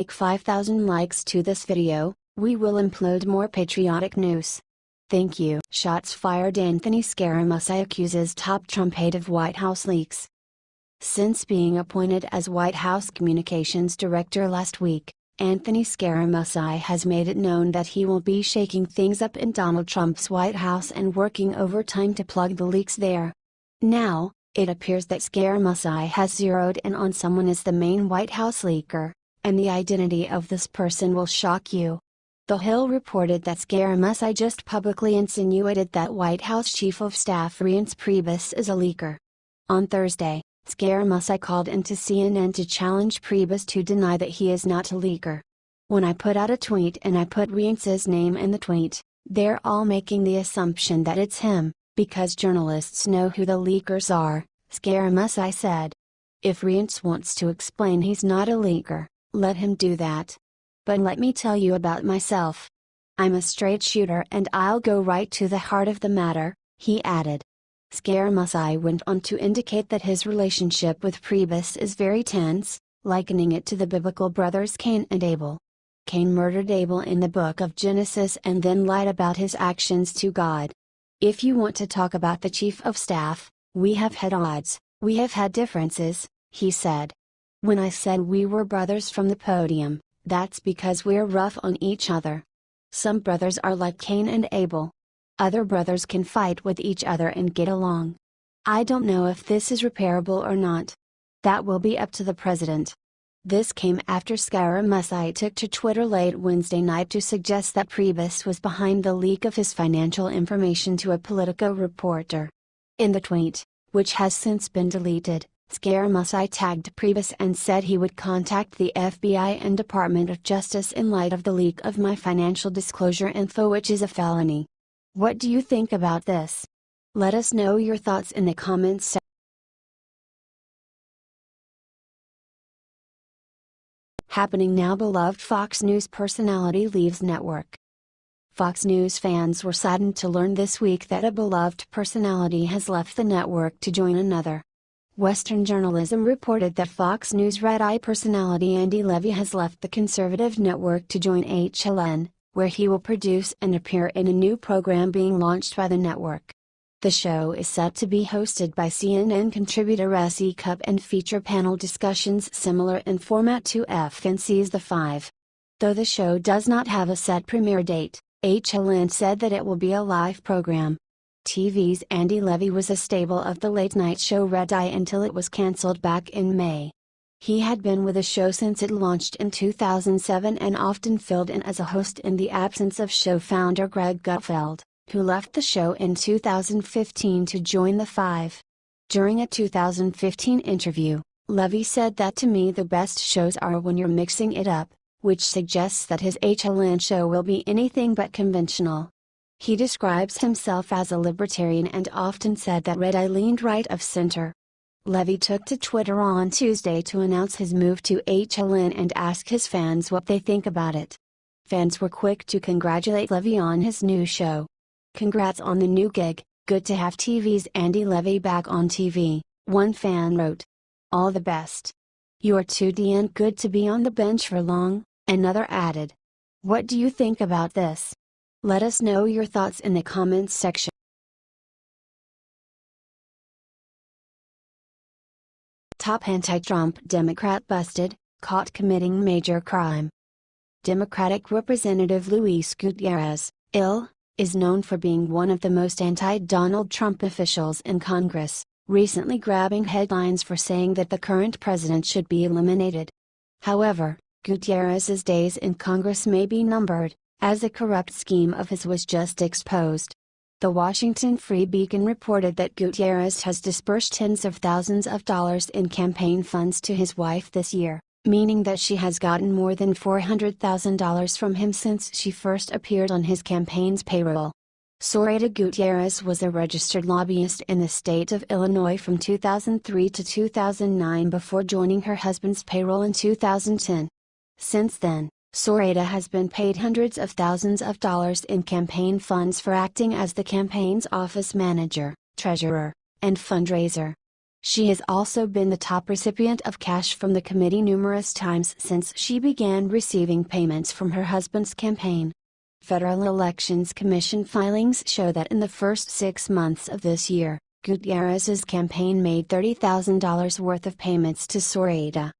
Like 5,000 likes to this video, we will upload more patriotic news. Thank you. Shots fired. Anthony Scaramucci accuses top Trump aide of White House leaks. Since being appointed as White House Communications Director last week, Anthony Scaramucci has made it known that he will be shaking things up in Donald Trump's White House and working overtime to plug the leaks there. Now, it appears that Scaramucci has zeroed in on someone as the main White House leaker, and the identity of this person will shock you. The Hill reported that Scaramucci just publicly insinuated that White House Chief of Staff Reince Priebus is a leaker. On Thursday, Scaramucci called into CNN to challenge Priebus to deny that he is not a leaker. When I put out a tweet and I put Reince's name in the tweet, they're all making the assumption that it's him, because journalists know who the leakers are, Scaramucci said. If Reince wants to explain he's not a leaker, let him do that. But let me tell you about myself. I'm a straight shooter and I'll go right to the heart of the matter, he added. Scaramucci went on to indicate that his relationship with Priebus is very tense, likening it to the biblical brothers Cain and Abel. Cain murdered Abel in the book of Genesis and then lied about his actions to God. If you want to talk about the chief of staff, we have had odds, we have had differences, he said. When I said we were brothers from the podium, that's because we're rough on each other. Some brothers are like Cain and Abel. Other brothers can fight with each other and get along. I don't know if this is repairable or not. That will be up to the president. This came after Scaramucci took to Twitter late Wednesday night to suggest that Priebus was behind the leak of his financial information to a Politico reporter. In the tweet, which has since been deleted, Scaramucci tagged Priebus and said he would contact the FBI and Department of Justice in light of the leak of my financial disclosure info, which is a felony. What do you think about this? Let us know your thoughts in the comments section. Happening now. Beloved Fox News personality leaves network. Fox News fans were saddened to learn this week that a beloved personality has left the network to join another. Western journalism reported that Fox News red-eye personality Andy Levy has left the conservative network to join HLN, where he will produce and appear in a new program being launched by the network. The show is set to be hosted by CNN contributor S.E. Cupp and feature panel discussions similar in format to FNC's The Five. Though the show does not have a set premiere date, HLN said that it will be a live program. TV's Andy Levy was a staple of the late-night show Red Eye until it was cancelled back in May. He had been with the show since it launched in 2007 and often filled in as a host in the absence of show founder Greg Gutfeld, who left the show in 2015 to join The Five. During a 2015 interview, Levy said that "to me the best shows are when you're mixing it up," which suggests that his HLN show will be anything but conventional. He describes himself as a libertarian and often said that Red Eye leaned right of center. Levy took to Twitter on Tuesday to announce his move to HLN and ask his fans what they think about it. Fans were quick to congratulate Levy on his new show. "Congrats on the new gig, good to have TV's Andy Levy back on TV," one fan wrote. "All the best. You're 2D and good to be on the bench for long," another added. What do you think about this? Let us know your thoughts in the comments section. Top anti-Trump Democrat busted, caught committing major crime. Democratic Representative Luis Gutierrez, ill, is known for being one of the most anti-Donald Trump officials in Congress, recently grabbing headlines for saying that the current president should be eliminated. However, Gutierrez's days in Congress may be numbered, as a corrupt scheme of his was just exposed. The Washington Free Beacon reported that Gutierrez has dispersed tens of thousands of dollars in campaign funds to his wife this year, meaning that she has gotten more than $400,000 from him since she first appeared on his campaign's payroll. Zoraida Gutierrez was a registered lobbyist in the state of Illinois from 2003 to 2009 before joining her husband's payroll in 2010. Since then, Zoraida has been paid hundreds of thousands of dollars in campaign funds for acting as the campaign's office manager, treasurer, and fundraiser. She has also been the top recipient of cash from the committee numerous times since she began receiving payments from her husband's campaign. Federal Elections Commission filings show that in the first 6 months of this year, Gutierrez's campaign made $30,000 worth of payments to Zoraida.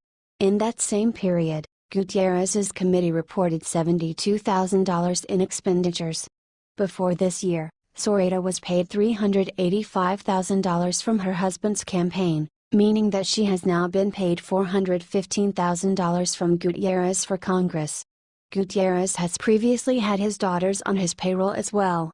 In that same period, Gutierrez's committee reported $72,000 in expenditures. Before this year, Zoraida was paid $385,000 from her husband's campaign, meaning that she has now been paid $415,000 from Gutierrez for Congress. Gutierrez has previously had his daughters on his payroll as well.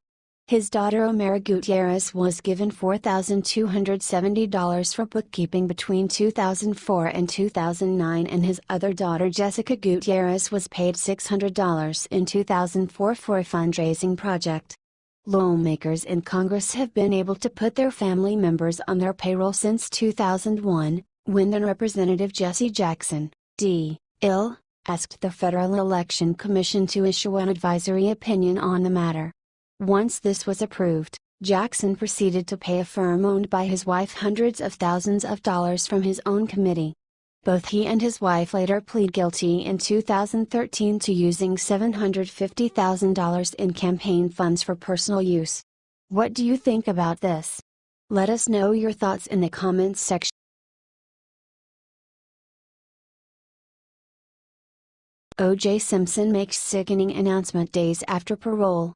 His daughter Omara Gutierrez was given $4,270 for bookkeeping between 2004 and 2009, and his other daughter Jessica Gutierrez was paid $600 in 2004 for a fundraising project. Lawmakers in Congress have been able to put their family members on their payroll since 2001, when then Representative Jesse Jackson, D.L., asked the Federal Election Commission to issue an advisory opinion on the matter. Once this was approved, Jackson proceeded to pay a firm owned by his wife hundreds of thousands of dollars from his own committee. Both he and his wife later plead guilty in 2013 to using $750,000 in campaign funds for personal use. What do you think about this? Let us know your thoughts in the comments section. O.J. Simpson makes sickening announcement days after parole.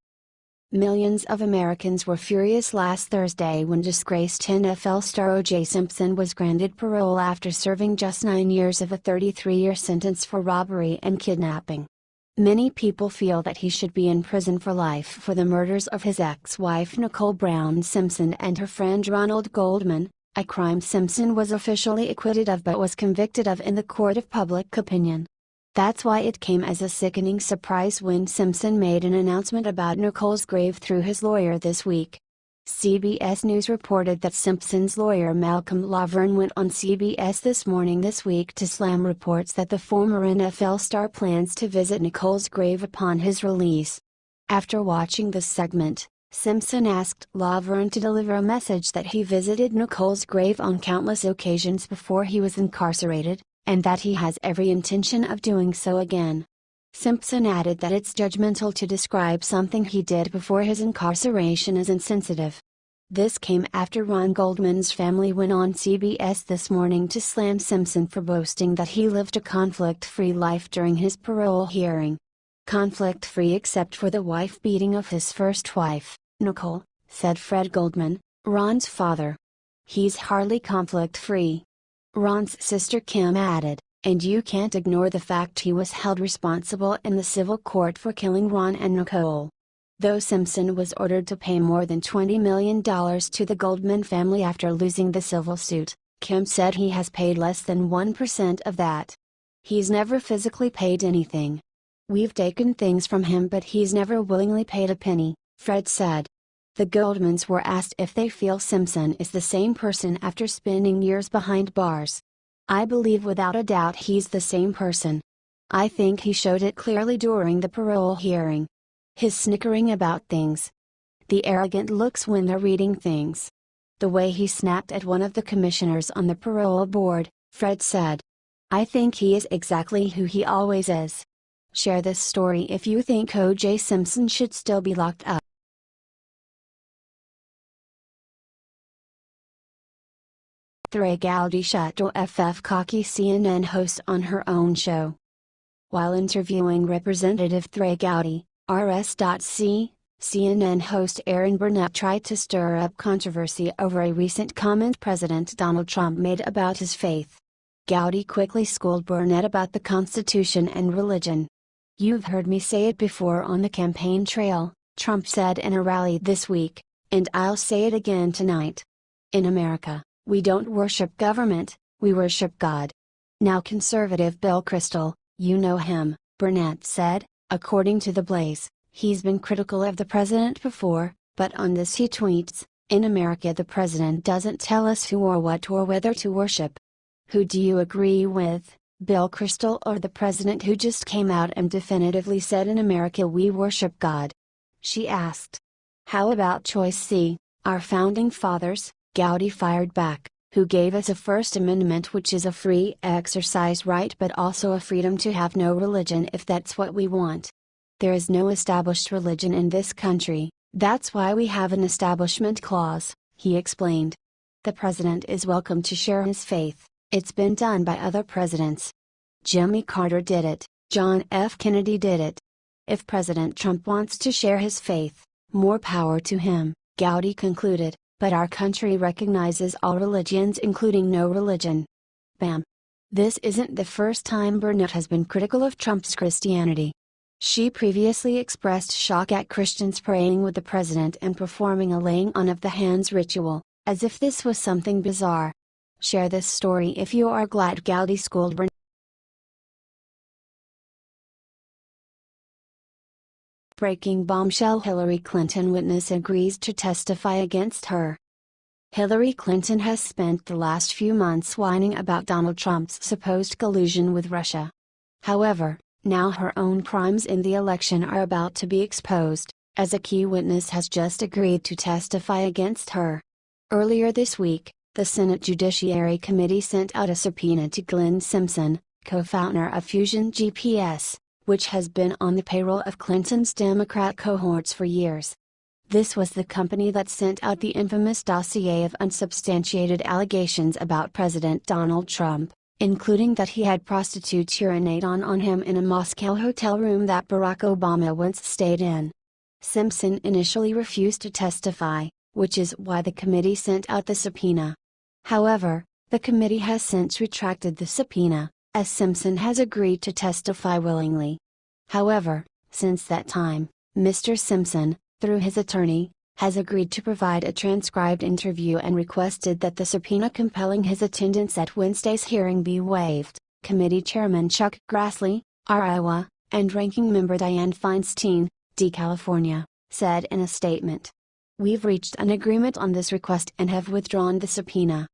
Millions of Americans were furious last Thursday when disgraced NFL star O.J. Simpson was granted parole after serving just 9 years of a 33-year sentence for robbery and kidnapping. Many people feel that he should be in prison for life for the murders of his ex-wife Nicole Brown Simpson and her friend Ronald Goldman, a crime Simpson was officially acquitted of but was convicted of in the court of public opinion. That's why it came as a sickening surprise when Simpson made an announcement about Nicole's grave through his lawyer this week. CBS News reported that Simpson's lawyer Malcolm Laverne went on CBS This Morning this week to slam reports that the former NFL star plans to visit Nicole's grave upon his release. After watching the segment, Simpson asked Laverne to deliver a message that he visited Nicole's grave on countless occasions before he was incarcerated, and that he has every intention of doing so again. Simpson added that it's judgmental to describe something he did before his incarceration as insensitive. This came after Ron Goldman's family went on CBS This Morning to slam Simpson for boasting that he lived a conflict-free life during his parole hearing. Conflict-free except for the wife-beating of his first wife, Nicole, said Fred Goldman, Ron's father. He's hardly conflict-free. Ron's sister Kim added, and you can't ignore the fact he was held responsible in the civil court for killing Ron and Nicole. Though Simpson was ordered to pay more than $20 million to the Goldman family after losing the civil suit, Kim said he has paid less than 1% of that. He's never physically paid anything. We've taken things from him but he's never willingly paid a penny, Fred said. The Goldmans were asked if they feel Simpson is the same person after spending years behind bars. I believe without a doubt he's the same person. I think he showed it clearly during the parole hearing. His snickering about things. The arrogant looks when they're reading things. The way he snapped at one of the commissioners on the parole board, Fred said. I think he is exactly who he always is. Share this story if you think O.J. Simpson should still be locked up. Gowdy shut OFF cocky CNN host on her own show. While interviewing Representative Gowdy, RS.C, CNN host Erin Burnett tried to stir up controversy over a recent comment President Donald Trump made about his faith. Gowdy quickly schooled Burnett about the Constitution and religion. You've heard me say it before on the campaign trail, Trump said in a rally this week, and I'll say it again tonight. In America, we don't worship government, we worship God. Now conservative Bill Kristol, you know him, Burnett said, according to The Blaze, he's been critical of the president before, but on this he tweets, in America the president doesn't tell us who or what or whether to worship. Who do you agree with, Bill Kristol or the president who just came out and definitively said in America we worship God? She asked. How about choice C, our founding fathers? Gowdy fired back. who gave us a First Amendment, which is a free exercise right but also a freedom to have no religion if that's what we want. There is no established religion in this country, that's why we have an establishment clause, he explained. The president is welcome to share his faith, it's been done by other presidents. Jimmy Carter did it, John F. Kennedy did it. If President Trump wants to share his faith, more power to him, Gowdy concluded, but our country recognizes all religions including no religion. Bam! This isn't the first time Burnett has been critical of Trump's Christianity. She previously expressed shock at Christians praying with the president and performing a laying on of the hands ritual, as if this was something bizarre. Share this story if you are glad Gowdy schooled Burnett. Breaking bombshell: Hillary Clinton witness agrees to testify against her. Hillary Clinton has spent the last few months whining about Donald Trump's supposed collusion with Russia. However, now her own crimes in the election are about to be exposed, as a key witness has just agreed to testify against her. Earlier this week, the Senate Judiciary Committee sent out a subpoena to Glenn Simpson, co-founder of Fusion GPS, which has been on the payroll of Clinton's Democrat cohorts for years. This was the company that sent out the infamous dossier of unsubstantiated allegations about President Donald Trump, including that he had prostitutes urinate on him in a Moscow hotel room that Barack Obama once stayed in. Simpson initially refused to testify, which is why the committee sent out the subpoena. However, the committee has since retracted the subpoena, as Simpson has agreed to testify willingly. However, since that time, Mr. Simpson, through his attorney, has agreed to provide a transcribed interview and requested that the subpoena compelling his attendance at Wednesday's hearing be waived, Committee Chairman Chuck Grassley, R. Iowa, and Ranking Member Dianne Feinstein, D. California, said in a statement. We've reached an agreement on this request and have withdrawn the subpoena.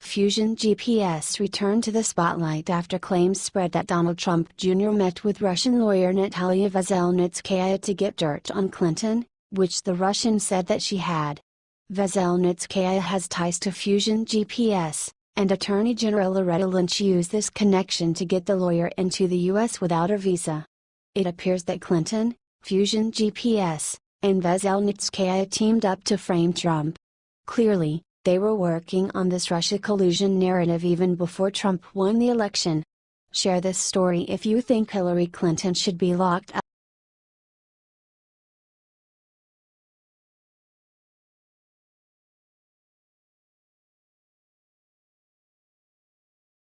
Fusion GPS returned to the spotlight after claims spread that Donald Trump Jr. met with Russian lawyer Natalia Veselnitskaya to get dirt on Clinton, which the Russian said that she had. Veselnitskaya has ties to Fusion GPS, and Attorney General Loretta Lynch used this connection to get the lawyer into the U.S. without a visa. It appears that Clinton, Fusion GPS, and Veselnitskaya teamed up to frame Trump. Clearly, they were working on this Russia collusion narrative even before Trump won the election. Share this story if you think Hillary Clinton should be locked up.